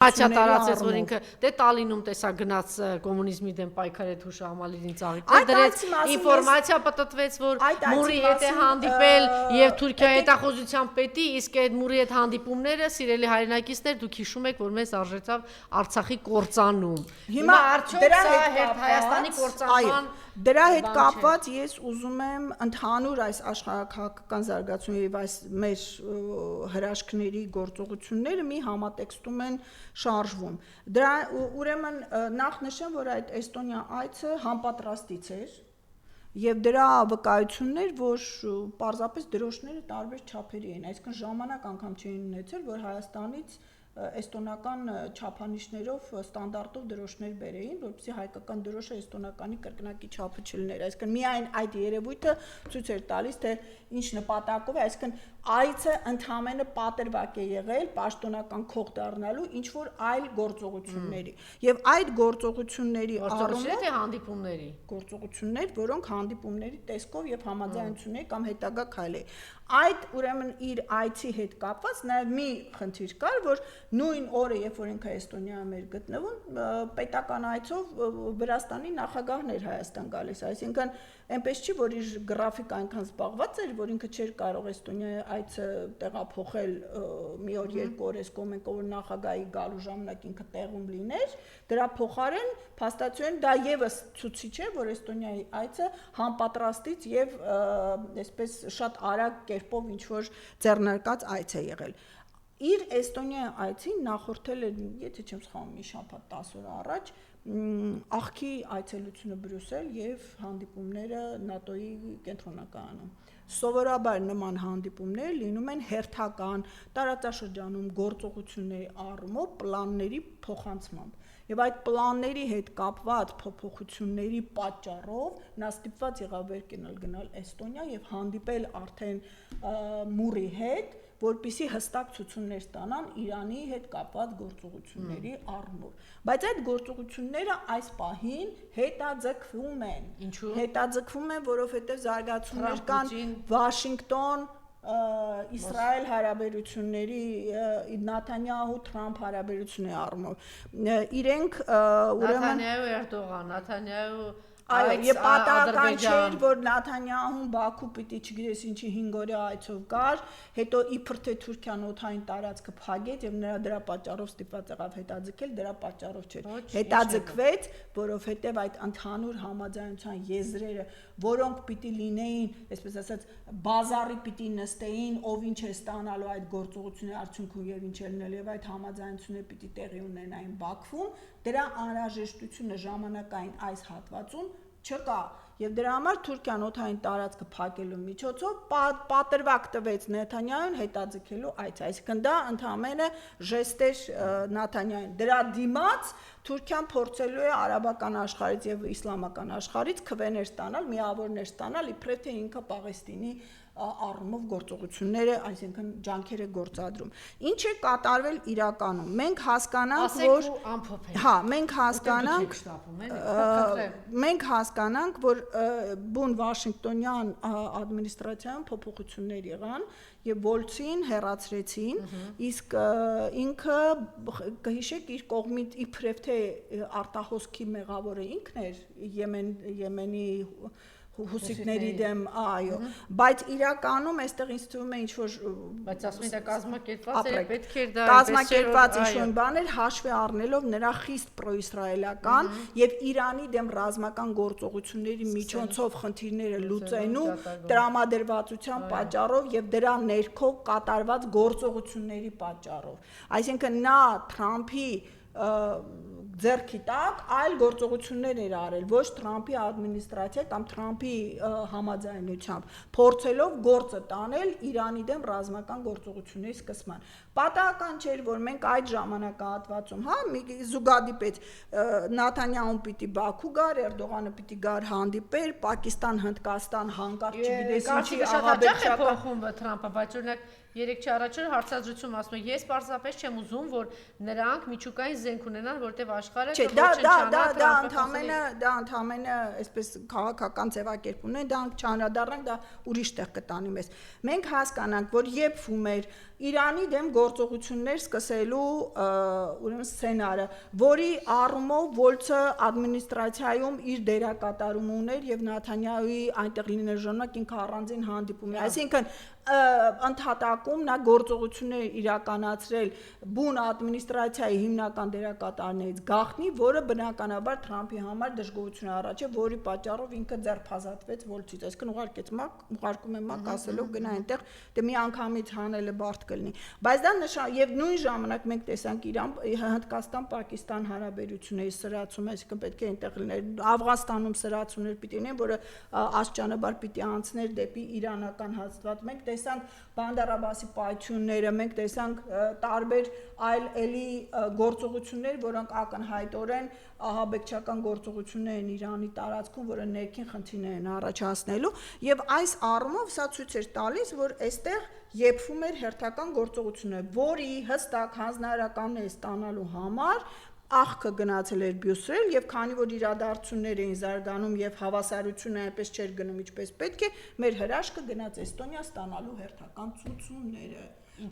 Հաճա տարածեց, որ ինքը դե Տալինում տեսա գնաց կոմունիզմի դեմ պայքարեց հուշահամալիրին ծաղիկներ դրեց, ինֆորմացիա պտտվեց, որ Մուրի հետ է հանդիպել եւ Թուրքիայի հետախուզության պետի, իսկ այդ Մուրի հետ հանդիպումները, սիրելի հայրենակիցներ, դուք հիշում եք, որ մեզ արժեցավ Արցախի կործանում։ Հիմա արդյոք սա Հայաստանի կործանման Դրա հետ կապված ես ուզում եմ ընդհանուր այս աշխարհաքաղաքական զարգացումը եւ այս մեր հրաշքների գործողությունները մի համատեքստում են շարժվում։ Դրա ուրեմն նախ նշեմ, որ այդ Էստոնիա այցը համապատրաստից էր եւ դրա վկայություններ, որ պարզապես դրոշները տարբեր չափերի են, այսինքն ժամանակ անգամ չէին ունեցել, որ Հայաստանից էստոնական չափանիշներով ստանդարտով դրոշներ բերեին, որպեսզի հայկական դրոշը էստոնականի կրկնակի չափը չլիներ, այսինքն միայն այդ երևույթը ցույց էր տալիս, թե ինչ նպատակով է, այսինքն այցը ընդհանրապես պատրվակ է եղել պաշտոնական քող դառնալու ինչ որ այլ գործողությունների եւ այդ գործողությունների առումով հանդիպումների գործողություններ, որոնք հանդիպումների տեսքով եւ համաձայնությունների կամ հետագա քայլերի այդ ուրեմն իր այցի հետ կապված նաեւ մի խնդիր կար, որ նույն օրը, երբ որ ինքը Էստոնիայում էր գտնվում, պետական այցով Վրաստանի նախագահն էր Հայաստան գալիս, այսինքն այնպես չի, որ իր գրաֆիկը այնքան զբաղված էր, որ ինքը չէր կարող Էստոնիայի այցը տեղափոխել մի օր, երկու օր այս կողմենքով, որ նախագահի գալու ժամանակ ինքը տեղում լիներ, դրա փոխարեն փաստացիորեն դա եւս ցուցիչ է, որ Էստոնիայի այցը համապատրաստից եւ այսպես շատ արագ կերպով ինչ որ ձեռնարկած այց է եղել։ Իր Էստոնիայի այցին նախորդել էր, եթե չեմ սխալվում, մի շաբաթ 10 օր առաջ աղքի այցելությունը Բրյուսել եւ հանդիպումները ՆԱՏՕ-ի կենտրոնականում։ Սովորաբար նման հանդիպումներ լինում են հերթական տարածաշրջանում գործողությունների առումով պլանների փոխանցմամբ։ Եվ այդ պլանների հետ կապված փոփոխությունների պատճառով նա ստիպված եղավ վեր գնալ Էստոնիա եւ հանդիպել արդեն Մուրի հետ, որպիսի հստակ ցուցումներ ստանան Իրանի հետ կապված գործողությունների առումով։ Բայց այդ գործողությունները այս պահին հետաձգվում են։ Ինչու՞։ Հետաձգվում են, որովհետեւ զարգացումներ կան Վաշինգտոն Իսրայել հարաբերությունների Նաթանյահու-Թրամփ հարաբերությունների առումով իրենք ուրեմն Նաթանյահու Էրդողան, Նաթանյահու Այո, եւ պատահական չէր, որ Նաթանյահուն Բաքու պիտի չգիտես ինչի 5 օրյա այցով գար, հետո իբր թե Թուրքիան օդային տարածքը փակեց եւ նրա դրա պատճառով ստիպված եղավ հետաձգել, դրա պատճառով չէր։ Հետաձգվեց, որովհետեւ այդ ընդհանուր համաձայնության եզրերը, որոնք պիտի լինեին, այսպես ասած, բազարի պիտի նստեին, ով ինչ է ստանալու այդ գործողությունների արդյունքում եւ ինչ է լինելու եւ այդ համաձայնությունները պիտի տեղի ունենային Բաքվում, դրա անհրաժեշտությունը ժամանակային այս հատվածում չկա եւ դրա համար Թուրքիան օդային տարածքը փակելու միջոցով պատրվակ տվեց Նեթանյահուն հետաձգելու այց, այսինքն դա ընդհանրապես ժեստ էր Նեթանյահուն։ Դրա դիմաց Թուրքիան փորձելու է արաբական աշխարհից եւ իսլամական աշխարհից քվեներ ստանալ, միավորներ ստանալ, իբրև թե ինքը Պաղեստինի առումով գործողությունները, այսինքն ջանքերը գործադրում։ Ինչ է կատարվել իրականում։ Մենք հասկանանք, որ հա, մենք հասկանանք, որ բուն Վաշինգտոնյան ադմինիստրացիայում փոփոխություններ եղան եւ Վոլցին հեռացրեցին, իսկ ինքը կհիշեք իր կողմից իբրև թե արտահոսքի մեղավորը ինքն էր Եմենի հուսիտների դեմ, այո, բայց իրականում այստեղ ինձ թվում է ինչ որ բայց ասում են դա կազմակերպված է, պետք է դա կազմակերպված ինչ-որ բաներ հաշվի առնելով նրա խիստ պրոիսրայելական եւ Իրանի դեմ ռազմական գործողությունների միջոցով խնդիրները լուծենու տրամադրվածության պատճառով եւ դրա ներքո կատարված գործողությունների պատճառով։ Այսինքն նա Թրամփի ձեռքի տակ այլ գործողություններ էր արել, ոչ Թրամփի ադմինիստրացիա կամ Թրամփի համաձայնությամբ, փորձելով գործը տանել Իրանի դեմ ռազմական գործողությունների սկսման։ Պատահական չէր, որ մենք այդ ժամանակահատվածում, հա, մի զուգադիպեց Նաթանյահուն պիտի Բաքու գար, Էրդողանը պիտի գար հանդիպեր, Պակիստան, Հնդկաստան, հանկարծ չգիտես ինչի աղաբեկչական փոխում Թրամփը, բայց օրինակ 3 առաջ հարցազրույցում ասում է, ես պարզապես չեմ ուզում, որ նրանք միջուկային զենք ունենան, որտեղ աշխարհը դա ընդհանրապես այսպես քաղաքական ձևակերպումն է, դա չանդրադառնանք, դա ուրիշ տեղ կտանի մեզ։ Մենք հասկանանք, որ երբ Ֆումեր Իրանի դեմ գործողություններ սկսելու ուրեմն սցենարը, որի առումով Վոլցը ադմինիստրացիայում իր դերակատարում ուներ եւ Նաթանյահուի այնտեղ լինել ժամանակ ինքը առանձին հանդիպում էր, այսինքն ընդհատակում նա գործողություններ իրականացրել բուն ադմինիստրացիայի հիմնական դերակատարներից գաղտնի, որը բնականաբար Թրամփի համար դժգոհություն առաջ է, որի պատճառով ինքը ձերբազատվեց Վոլցից, այսինքն ուղարկում եմ մակ ասելով գնա այնտեղ, դե մի անգամից հանելը բարդ կլինի, բայց դա եւ նույն ժամանակ մենք տեսանք Իրան, Հնդկաստան-Պակիստան հարաբերությունների սրացում, այսինքն պետք է այնտեղ լիներ, Աֆղանստանում սրացումներ պիտի լինեն, որը աստիճանաբար պիտի անցներ դեպի իրանական հաստատ, մենք տեսանք Բանդար Աբասի պայթյունները, մենք տեսանք տարբեր այլ էլի գործողություններ, որոնք ակնհայտորեն ահաբեկչական գործողություններ են Իրանի տարածքում, որը ներքին խնդիրներ են առաջացնելու, եւ այս առումով սա ցույց էր տալիս, որ այստեղ եփվում էր հերթական գործողությունը, որի հստակ հանձնարարականներ ստանալու համար աղքը գնացել էր Բյուսել եւ քանի որ իրադարձություններ էին զարգանում եւ հավասարությունը այնպես չէր գնում ինչպես պետք է մեր հրաշքը գնաց Էստոնիա ստանալու հերթական ցուցումները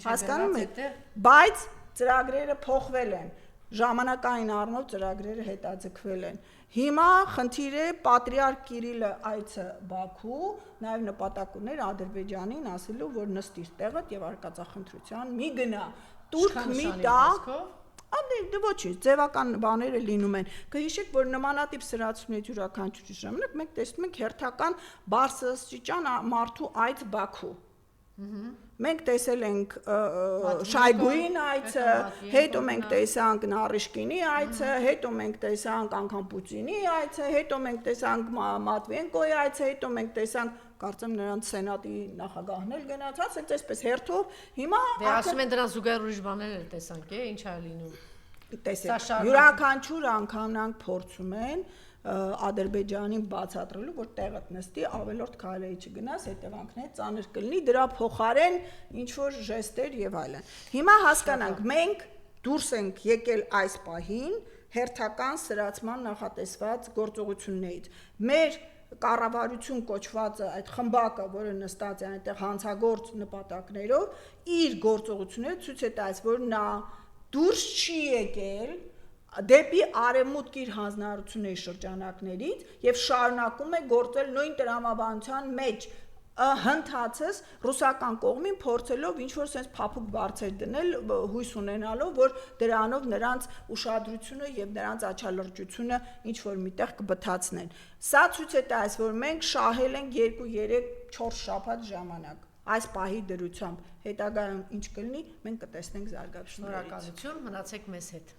հասկանում եք բայց ծրագրերը փոխվել են ժամանակային առումով ծրագրերը հետաձգվել են հիմա խնդիր է պատրիարք Կիրիլը այցը Բաքու նաեւ նպատակ ուներ Ադրբեջանին ասելու որ նստիր տեղդ եւ արկածախնդրության մի գնա турք մի տա Դե ոչինչ, ձևական բաները լինում են։ Կհիշեք, որ նմանատիպ սրացումների յուրաքանչյուրի ժամանակ մենք տեսնում ենք հերթական բարձրաստիճան մարդու այց Բաքու։ Մենք տեսել ենք Շայգուին այցը, հետո մենք տեսանք Նարիշկինի այցը, հետո մենք տեսանք անգամ Պուտինի այցը, հետո մենք տեսանք Մատվիենկոյի այցը, հետո մենք տեսանք կարծեմ նրանց սենատի նախագահն էլ գնաց, ասենց այսպես հերթով, հիմա Դե ասում են դրան զուգահեռ ուրիշ բաներ էլ տեսանք, ինչ է լինում։ Տեսեք, յուրաքանչյուր անգամ նրանք փորձում են Ադրբեջանին բացատրելու, որ տեղը նստի, ավելորդ քայլերի չգնաս, հետևանքները ծանր կլինի, դրա փոխարեն ինչ որ ժեստեր եւ այլն։ Հիմա հասկանանք, մենք դուրս ենք եկել այս պահին հերթական սրացման նախատեսված գործողություններից։ Մեր կառավարություն կոչվածը այդ խմբակը, որը նստած է այնտեղ հանցագործ նպատակներով, իր գործողությունները ցույց է տալիս, որ նա դուրս չի եկել դեպի արևմուտք իր հանձնարարությունների շրջանակներից եւ շարունակում է գործել նույն տրամաբանության մեջ հնդածս ռուսական կողմին փորձելով ինչ որ sense փափուկ բարձր դնել հույս ունենալով որ դրանով նրանց ուշադրությունը եւ նրանց աչալրջությունը ինչ որ միտեղ կբթացնեն սա ցույց է տալիս որ մենք շահել ենք 2-3-4 շաբաթ ժամանակ այս պահի դրությամբ հետագայում ինչ կլինի մենք կտեսնենք զարգացումներից շնորհակալություն մնացեք մեզ հետ